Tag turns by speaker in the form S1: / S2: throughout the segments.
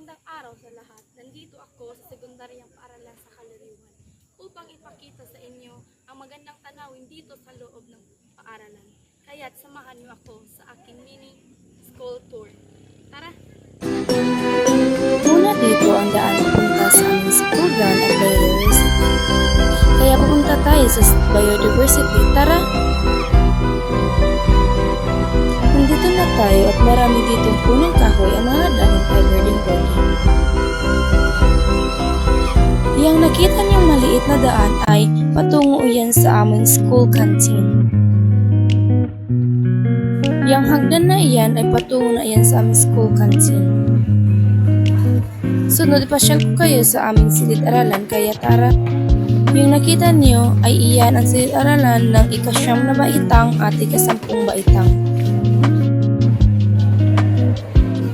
S1: Magandang araw sa lahat. Nandito ako sa sekundaryang paaralan sa Kalariwan upang ipakita sa inyo ang magandang tanawin dito sa loob ng paaralan. Kaya't samahan niyo ako sa aking mini school tour. Tara!
S2: Una dito ang daan papunta sa aming school ground at biodiversity. Kaya pupunta tayo sa biodiversity. Tara! Nandito na tayo at marami ditong punong kahoy ang mga dahon ay verdeng-verde. Yang nakita niyong maliit na daan ay patungo yan sa aming school canteen. Yang hagdan na iyan ay patungo na iyan sa aming school canteen. Sunod, ipasyal ko kayo sa aming silid-aralan, kaya tara. Yung nakita niyo ay iyan ang silid-aralan ng ika-9 na baitang at ika-10 baitang.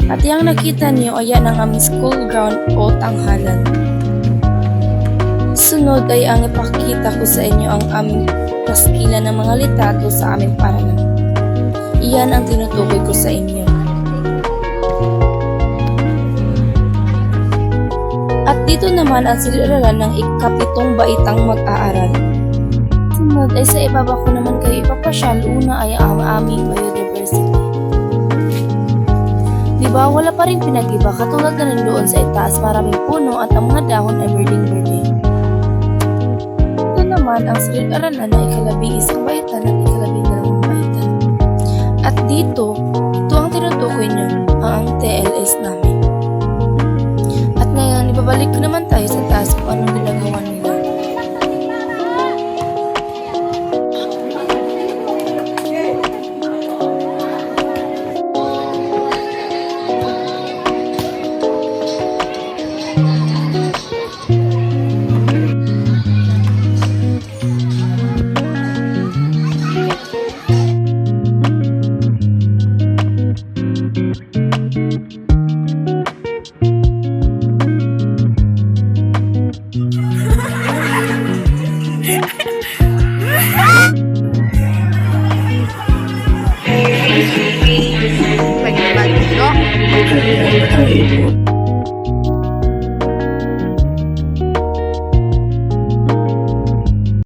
S2: At yung nakita niyo ay yan ang aming school ground o tanghalan. Sunod ay ang ipakita ko sa inyo ang aming paskilan ng mga litrato sa aming paaralan. Iyan ang tinutukoy ko sa inyo. At dito naman ang silid-aralan ng ika-7 baitang mag-aaral. Sunod ay sa ibaba ko naman kayo ipapasyal. Una ay ang aming biodiversity. Diba wala pa rin pinag-iba katulad na nandoon sa itaas, maraming puno at ang mga dahon ay berdeng-berde. Ito naman ang silid-aralan na ika-11 baitan at ika-12 baitan. At dito, ito ang tinutukoy niyo ang TLS namin. At ngayon, ibabalik ko naman tayo sa taas kung anong ginagawa nila.
S1: Pwede ba dito?